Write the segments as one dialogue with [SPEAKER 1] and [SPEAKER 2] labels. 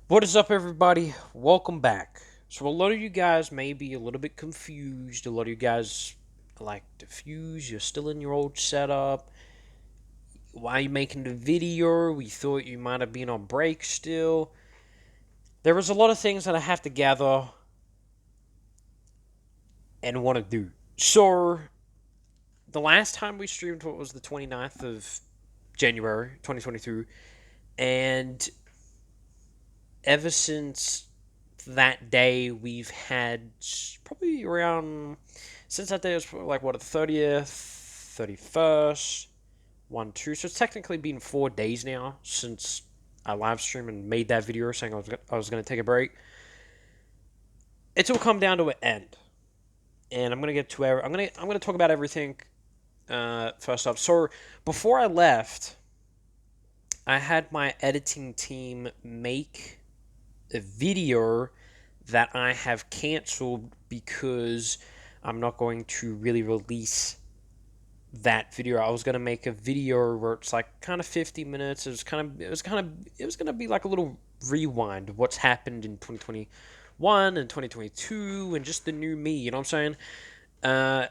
[SPEAKER 1] What is up, everybody? Welcome back. So, a lot of you guys may be a little bit confused. A lot of you guys like Defuse. You're still in your old setup. Why are you making the video? We thought you might have been on break still. There was a lot of things that I have to gather and want to do. So, the last time we streamed, what was the 29th of January 2022, and ever since that day, we've had probably around since that day it was like what the 30th, 31st, 1, 2. So it's technically been 4 days now since I live streamed and made that video saying I was gonna take a break. It's all come down to an end, and I'm gonna get to I'm gonna talk about everything. First up, so before I left, I had my editing team make a video that I have canceled because I'm not going to really release that video. I was gonna make a video where it's like kind of 50 minutes. It was gonna be like a little rewind of what's happened in 2021 and 2022 and just the new me. You know what I'm saying? Uh,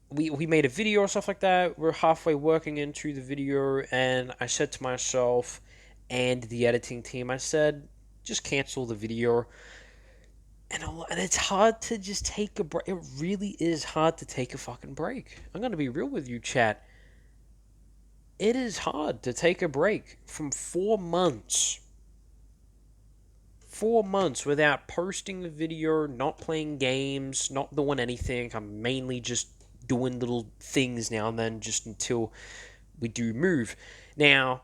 [SPEAKER 1] we made a video or stuff like that. We're halfway working into the video, and I said to myself and the editing team, I said, just cancel the video. And it's hard to just take a break. It really is hard to take a fucking break. I'm gonna be real with you, chat. It is hard to take a break from 4 months. 4 months without posting a video, not playing games, not doing anything. I'm mainly just doing little things now and then just until we do move. Now,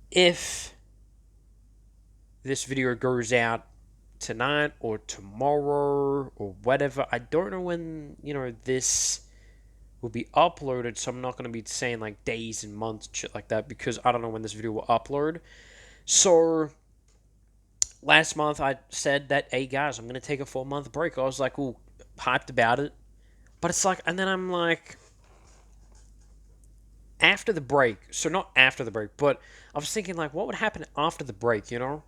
[SPEAKER 1] if this video goes out tonight or tomorrow or whatever, I don't know when, this will be uploaded, so I'm not going to be saying like days and months and shit like that because I don't know when this video will upload. So last month I said that, hey guys, I'm going to take a 4 month break. I was like, ooh, hyped about it. But it's like, and then I'm like, after the break, so not after the break, but I was thinking like, what would happen after the break, you know?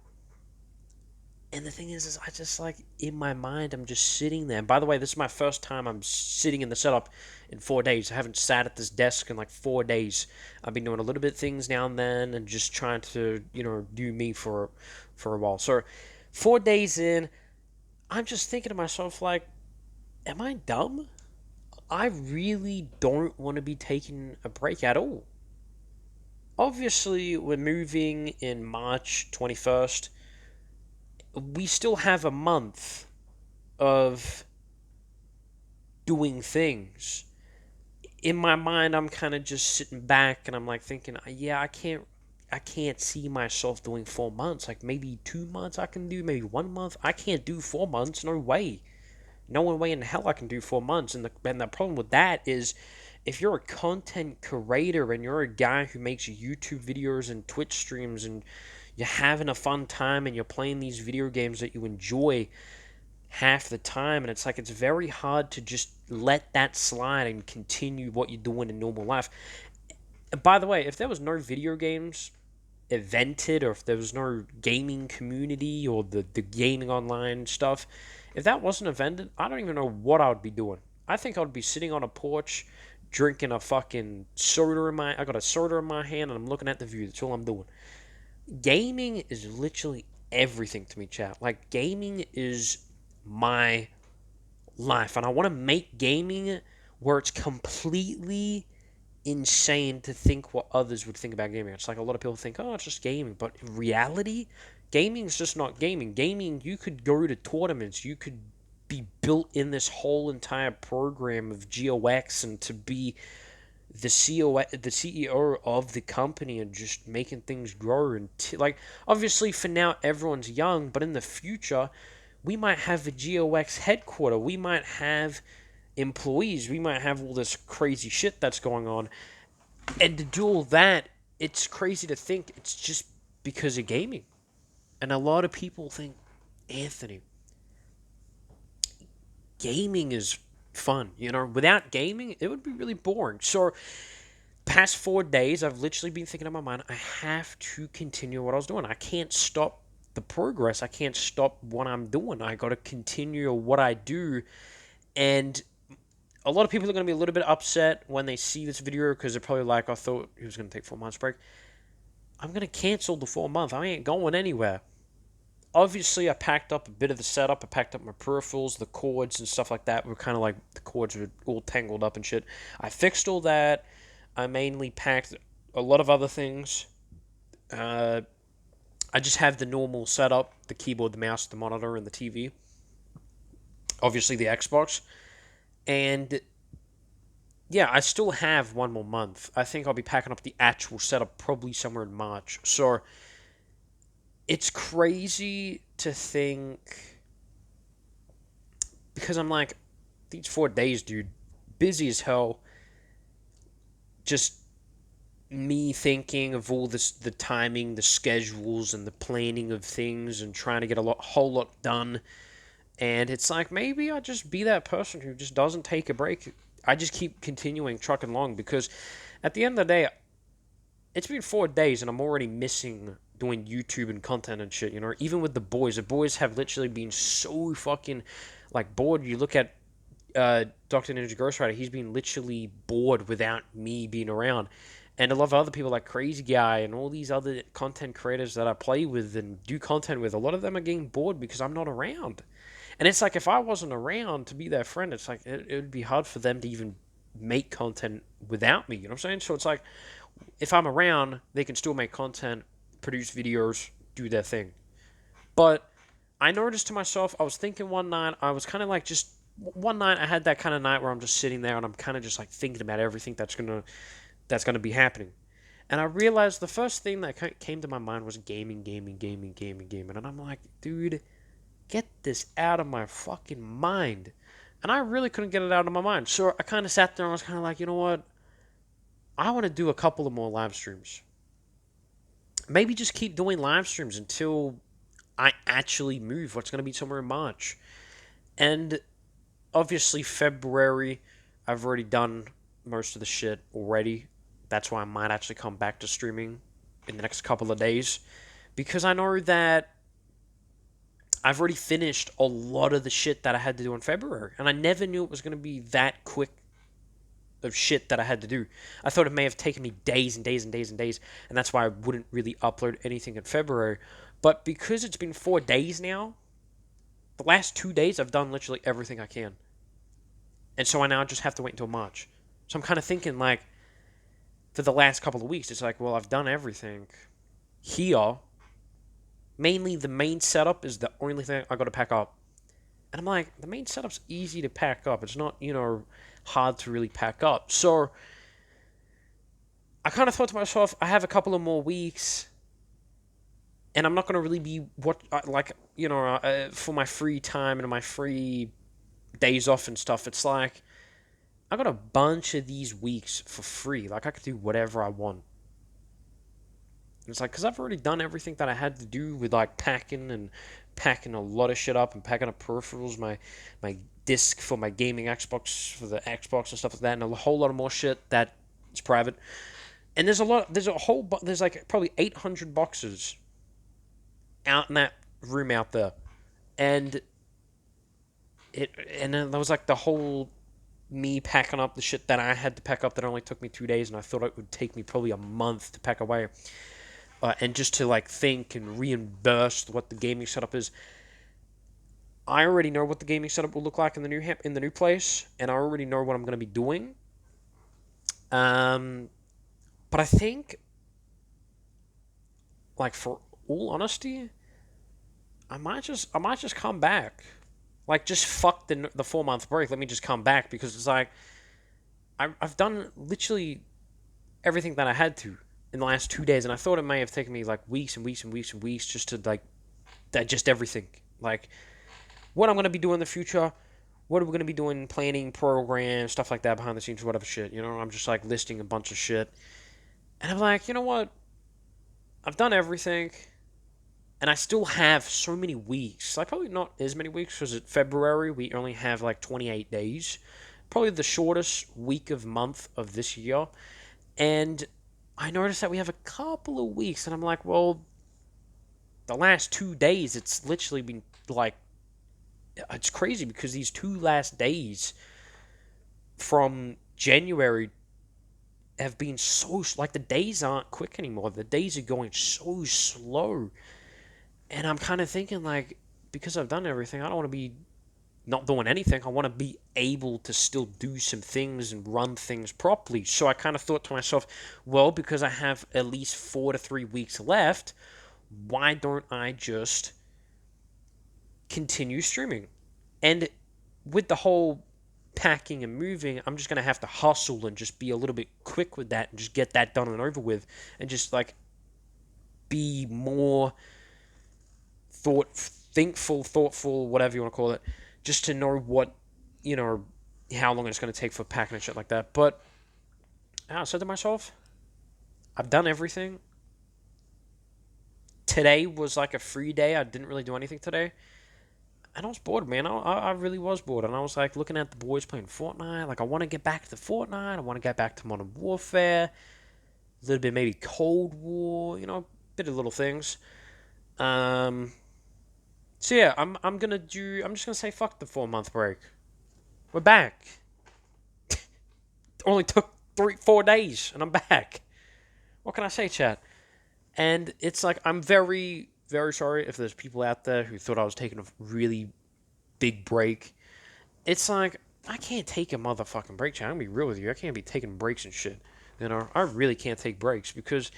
[SPEAKER 1] And the thing is I just like in my mind, I'm just sitting there. And by the way, this is my first time I'm sitting in the setup in 4 days. I haven't sat at this desk in like 4 days. I've been doing a little bit of things now and then, and just trying to do me for a while. So 4 days in, I'm just thinking to myself like, am I dumb? I really don't want to be taking a break at all. Obviously, we're moving in March 21st. We still have a month of doing things. In my mind, I'm kind of just sitting back and I'm like thinking, yeah, I can't see myself doing 4 months. Like maybe 2 months I can do, maybe 1 month. I can't do 4 months. No way. No one way in hell I can do 4 months. And the problem with that is, if you're a content creator and you're a guy who makes YouTube videos and Twitch streams and you're having a fun time and you're playing these video games that you enjoy half the time, and it's like it's very hard to just let that slide and continue what you're doing in normal life. And by the way, if there was no video games invented, or if there was no gaming community or the gaming online stuff, if that wasn't invented, I don't even know what I would be doing. I think I would be sitting on a porch drinking a fucking soda I got a soda in my hand and I'm looking at the view. That's all I'm doing. Gaming is literally everything to me, chat. Like gaming is my life, and I want to make gaming where it's completely insane to think what others would think about gaming. It's like a lot of people think, oh, it's just gaming, but in reality, gaming is just not gaming. Gaming, you could go to tournaments, you could be built in this whole entire program of GOX and to be the CEO of the company and just making things grow and like obviously for now everyone's young, but in the future we might have a GOX headquarter, we might have employees, we might have all this crazy shit that's going on, and to do all that, it's crazy to think it's just because of gaming. And a lot of people think, Anthony, gaming is fun. Without gaming, it would be really boring. So past 4 days, I've literally been thinking in my mind, I have to continue what I was doing. I can't stop the progress. I can't stop what I'm doing. I got to continue what I do. And a lot of people are going to be a little bit upset when they see this video because they're probably like, I thought he was going to take 4 months break. I'm going to cancel the 4 month. I ain't going anywhere. Obviously, I packed up a bit of the setup. I packed up my peripherals, the cords and stuff like that. Were kind of like the cords were all tangled up and shit. I fixed all that. I mainly packed a lot of other things. Uh, I just have the normal setup: the keyboard, the mouse, the monitor, and the TV. Obviously, the Xbox. And yeah, I still have 1 more month. I think I'll be packing up the actual setup probably somewhere in March. So it's crazy to think because I'm like, these 4 days, dude, busy as hell. Just me thinking of all this, the timing, the schedules, and the planning of things, and trying to get whole lot done. And it's like maybe I just be that person who just doesn't take a break. I just keep continuing trucking along because at the end of the day, it's been 4 days and I'm already missing doing YouTube and content and shit. Even with the boys have literally been so fucking like bored. You look at Dr. Ninja Ghostwriter, he's been literally bored without me being around. And a lot of other people like Crazy Guy and all these other content creators that I play with and do content with, a lot of them are getting bored because I'm not around. And it's like if I wasn't around to be their friend, it's like it would be hard for them to even make content without me. You know what I'm saying? So it's like if I'm around, they can still make content, produce videos, do their thing. But I noticed to myself, I was thinking one night, I was kind of like just one night I had that kind of night where I'm just sitting there and I'm kind of just like thinking about everything that's gonna be happening. And I realized the first thing that came to my mind was gaming, gaming, gaming, gaming, gaming. And I'm like, dude, get this out of my fucking mind. And I really couldn't get it out of my mind. So I kind of sat there and I was kind of like, you know what? I want to do a couple of more live streams. Maybe just keep doing live streams until I actually move. What's going to be somewhere in March. And obviously, February, I've already done most of the shit already. That's why I might actually come back to streaming in the next couple of days. Because I know that I've already finished a lot of the shit that I had to do in February. And I never knew it was going to be that quick of shit that I had to do. I thought it may have taken me days and days and days and days. And that's why I wouldn't really upload anything in February. But because it's been 4 days now, the last 2 days I've done literally everything I can. And so I now just have to wait until March. So I'm kind of thinking like, for the last couple of weeks, it's like, well, I've done everything here. Mainly the main setup is the only thing I got to pack up. And I'm like, the main setup's easy to pack up. It's not, hard to really pack up. So I kind of thought to myself, I have a couple of more weeks and I'm not going to really be for my free time and my free days off and stuff. It's like I got a bunch of these weeks for free. Like I could do whatever I want. It's like, because I've already done everything that I had to do with like packing a lot of shit up and packing up peripherals, my disc for my gaming Xbox, for the Xbox and stuff like that, and a whole lot of more shit that is private. And there's like probably 800 boxes out in that room out there. And then there was like the whole me packing up the shit that I had to pack up that only took me 2 days, and I thought it would take me probably a month to pack away. And just to like think and reimburse what the gaming setup is. I already know what the gaming setup will look like in the new place, and I already know what I'm going to be doing. But I think, like for all honesty, I might just come back. Like just fuck the 4 month break. Let me just come back because it's like I've done literally everything that I had to in the last 2 days, and I thought it may have taken me like weeks and weeks and weeks and weeks just to like digest everything. Like what I'm gonna be doing in the future, what are we gonna be doing, planning, programs, stuff like that behind the scenes, whatever shit. I'm just like listing a bunch of shit, and I'm like, you know what? I've done everything, and I still have so many weeks. Like probably not as many weeks because it's February. We only have like 28 days. Probably the shortest week of month of this year. And I noticed that we have a couple of weeks, and I'm like, well, the last 2 days, it's literally been like, it's crazy because these two last days from January have been so, like, the days aren't quick anymore. The days are going so slow. And I'm kind of thinking, like, because I've done everything, I don't want to be not doing anything. I want to be able to still do some things and run things properly. So I kind of thought to myself, well, because I have at least 4 to 3 weeks left, why don't I just continue streaming? And with the whole packing and moving, I'm just going to have to hustle and just be a little bit quick with that and just get that done and over with and just like be more thoughtful, whatever you want to call it, just to know what, you know, how long it's going to take for packing and shit like that. But I said to myself, I've done everything. Today was like a free day. I didn't really do anything today. And I was bored, man. I really was bored. And I was like looking at the boys playing Fortnite. Like, I want to get back to Fortnite. I want to get back to Modern Warfare. A little bit maybe Cold War. You know, a bit of little things. Um, so yeah, I'm gonna do. I'm just gonna say fuck the 4 month break. We're back. Only took 4 days, and I'm back. What can I say, chat? And it's like I'm very, very sorry if there's people out there who thought I was taking a really big break. It's like I can't take a motherfucking break, chat. I'm gonna be real with you. I can't be taking breaks and shit. You know, I really can't take breaks because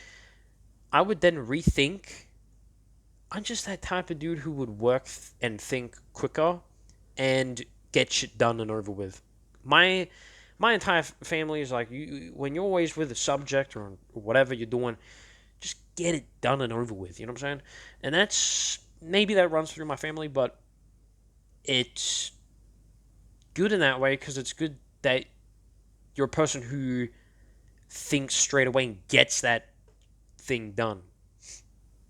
[SPEAKER 1] I would then rethink. I'm just that type of dude who would work and think quicker and get shit done and over with. My my entire family is like, you when you're always with a subject or whatever you're doing, just get it done and over with. You know what I'm saying? And that's maybe that runs through my family, but it's good in that way because it's good that you're a person who thinks straight away and gets that thing done.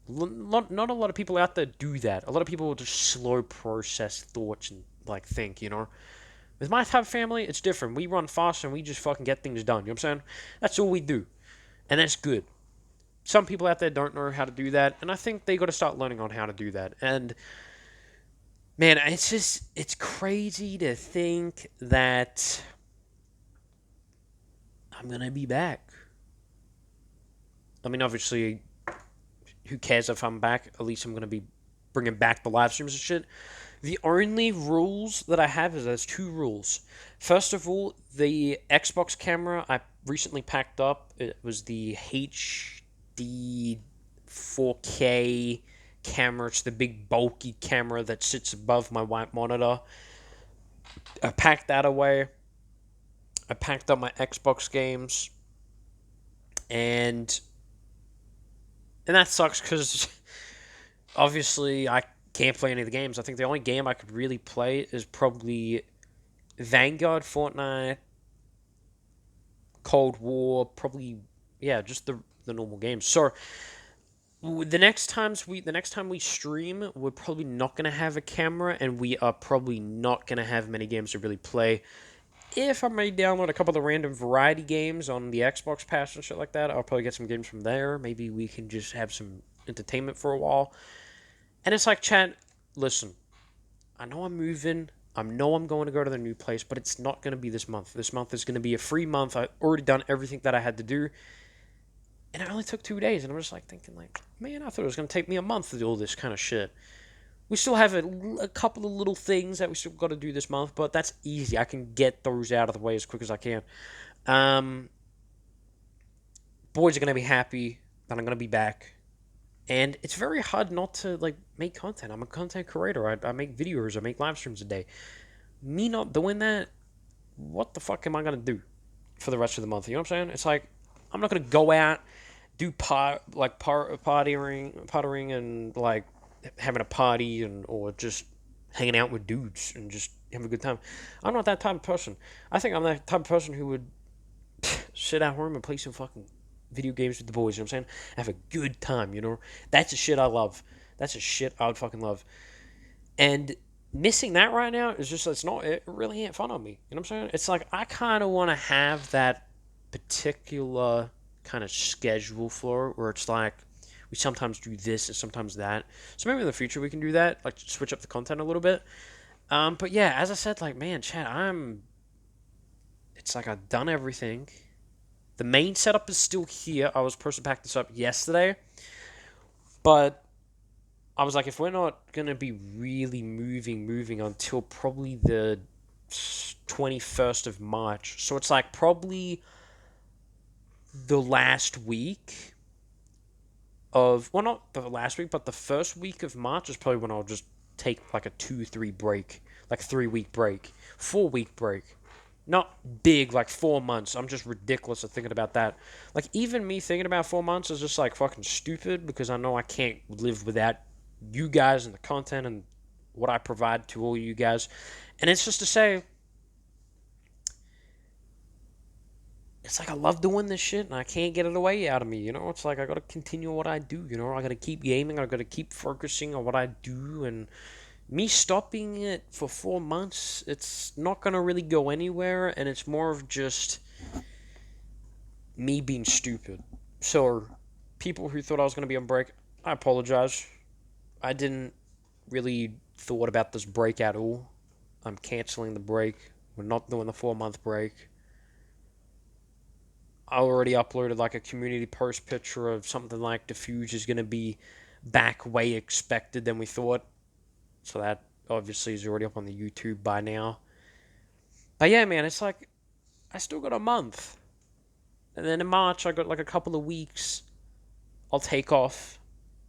[SPEAKER 1] Not a lot of people out there do that. A lot of people will just slow process thoughts and like think, you know. With my type of family, it's different. We run fast and we just fucking get things done. You know what I'm saying? That's all we do, and that's good. Some people out there don't know how to do that, and I think they got to start learning on how to do that. And man, it's crazy to think that I'm gonna be back. I mean, obviously, who cares if I'm back? At least I'm gonna be bringing back the live streams and shit. The only rules that I have is there's two rules. First of all, the Xbox camera I recently packed up. It was the HD 4K camera. It's the big bulky camera that sits above my white monitor. I packed that away. I packed up my Xbox games, and that sucks because obviously I can't play any of the games. I think the only game I could really play is probably Vanguard, Fortnite, Cold War, probably yeah, just the normal games. So the next time we stream, we're probably not gonna have a camera, and we are probably not gonna have many games to really play. If I may download a couple of the random variety games on the Xbox Pass and shit like that, I'll probably get some games from there. Maybe we can just have some entertainment for a while. And it's like, chat, listen, I know I'm moving. I know I'm going to go to the new place, but it's not going to be this month. This month is going to be a free month. I've already done everything that I had to do. And it only took 2 days. And I'm just like thinking, like, man, I thought it was going to take me a month to do all this kind of shit. We still have a couple of little things that we still got to do this month, but that's easy. I can get those out of the way as quick as I can. Um, Boys are going to be happy that I'm going to be back. And it's very hard not to, like, make content. I'm a content creator. I make videos. I make live streams a day. Me not doing that, what the fuck am I going to do for the rest of the month? You know what I'm saying? It's like, I'm not going to go out, do partying and, like, having a party or just hanging out with dudes and just having a good time. I'm not that type of person. I think I'm that type of person who would sit at home and play some fucking video games with the boys, you know what I'm saying? Have a good time, you know? That's the shit I love. That's the shit I would fucking love. And missing that right now is just, it really ain't fun on me. You know what I'm saying? It's like, I kind of want to have that particular kind of schedule for it, where it's like we sometimes do this and sometimes that. So maybe in the future we can do that, like switch up the content a little bit. But yeah, as I said, like man, chat, it's like I've done everything. The main setup is still here. I was supposed to pack this up yesterday, but I was like, if we're not gonna be really moving until probably the 21st of March, so it's like probably the last week of, well, not the last week, but the first week of March is probably when I'll just take like a 2-3 break, like 3 week break, 4 week break. Not big, like 4 months. I'm just ridiculous at thinking about that. Like, even me thinking about 4 months is just like fucking stupid because I know I can't live without you guys and the content and what I provide to all you guys. And it's just to say, it's like I love doing this shit and I can't get it away out of me, you know? It's like I gotta continue what I do, you know? I gotta keep gaming, I gotta keep focusing on what I do, and me stopping it for 4 months, it's not gonna really go anywhere, and it's more of just me being stupid. So, people who thought I was gonna be on break, I apologize. I didn't really thought about this break at all. I'm canceling the break. We're not doing the 4 month break. I already uploaded like a community post picture of something like Defuse is going to be back way expected than we thought. So that obviously is already up on the YouTube by now. But yeah, man, it's like I still got a month. And then in March, I got like a couple of weeks. I'll take off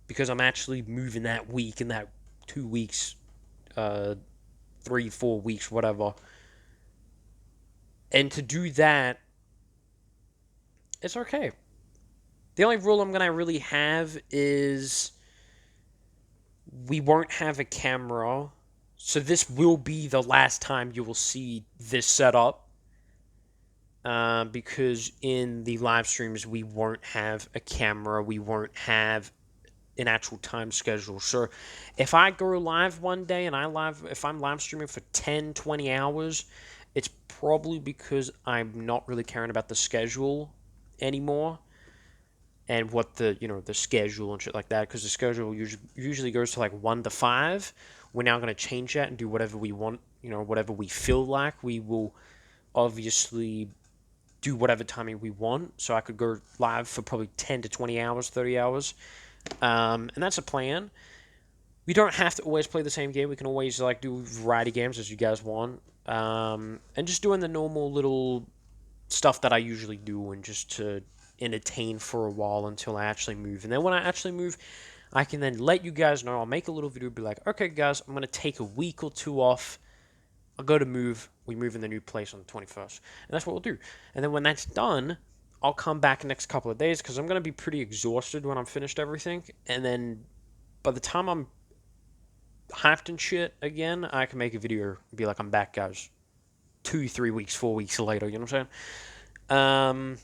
[SPEAKER 1] because I'm actually moving that week and that 2 weeks, 3, 4 weeks, whatever. And to do that, it's okay. The only rule I'm going to really have is we won't have a camera. So this will be the last time you will see this setup. Because in the live streams, we won't have a camera. We won't have an actual time schedule. So if I go live one day and if I'm live streaming for 10, 20 hours, it's probably because I'm not really caring about the schedule anymore. And what the schedule and shit like that, because the schedule usually goes to like 1 to 5. We're now going to change that and do whatever we want, whatever we feel like. We will obviously do whatever timing we want. So I could go live for probably 10 to 20 hours, 30 hours. And that's a plan. We don't have to always play the same game. We can always like do variety games as you guys want. And just doing the normal little stuff that I usually do, and just to entertain for a while until I actually move. And then when I actually move, I can then let you guys know. I'll make a little video, be like, okay guys, I'm going to take a week or two off. I'll go to move. We move in the new place on the 21st. And that's what we'll do. And then when that's done, I'll come back next couple of days because I'm going to be pretty exhausted when I'm finished everything. And then by the time I'm hyped and shit again, I can make a video and be like, I'm back, guys. 2, 3 weeks, 4 weeks later, you know what I'm saying?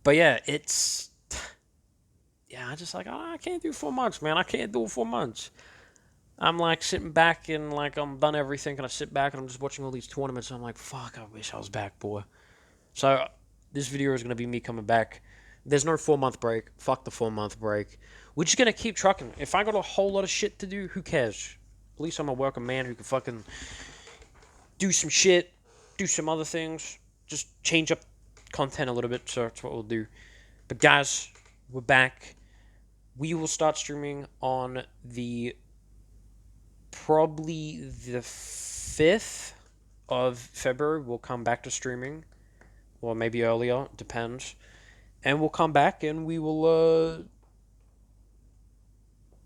[SPEAKER 1] But yeah, I just like, I can't do 4 months, man. I can't do 4 months. I'm like sitting back and like I'm done everything, and I sit back and I'm just watching all these tournaments. And I'm like, fuck, I wish I was back, boy. So this video is gonna be me coming back. There's no 4 month break. Fuck the 4 month break. We're just gonna keep trucking. If I got a whole lot of shit to do, who cares? At least I'm a working man who can fucking do some shit, do some other things, just change up content a little bit. So that's what we'll do. But guys, we're back. We will start streaming on probably the 5th of February. We'll come back to streaming, or maybe earlier, depends. And we'll come back and we will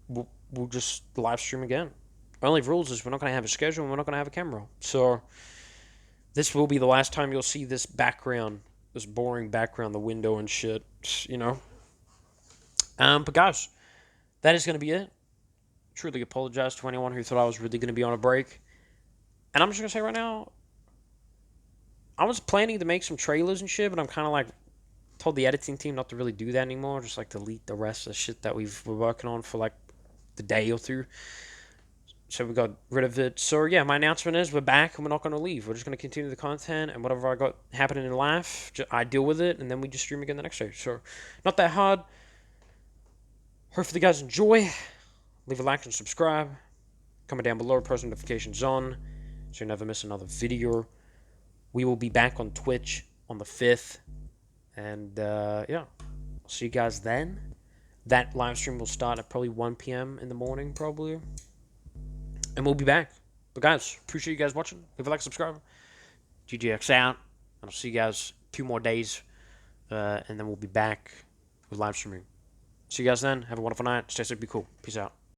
[SPEAKER 1] we'll just live stream again. Only rules is we're not going to have a schedule and we're not going to have a camera. So this will be the last time you'll see this background, this boring background, the window and shit, But guys, that is going to be it. Truly apologize to anyone who thought I was really going to be on a break. And I'm just going to say right now, I was planning to make some trailers and shit, but I'm kind of like told the editing team not to really do that anymore. Just like delete the rest of the shit that we're working on for like the day or two. So we got rid of it. So yeah, my announcement is we're back and we're not going to leave. We're just going to continue the content, and whatever I got happening in life, I deal with it, and then we just stream again the next day. So not that hard. Hopefully you guys enjoy. Leave a like and subscribe. Comment down below, post notifications on, so you never miss another video. We will be back on Twitch on the 5th, and yeah, I'll see you guys then. That live stream will start at probably 1 p.m. in the morning, probably. And we'll be back. But guys, appreciate you guys watching. Leave a like, subscribe. GGX out. And I'll see you guys 2 more days. And then we'll be back with live streaming. See you guys then. Have a wonderful night. Stay safe, be cool. Peace out.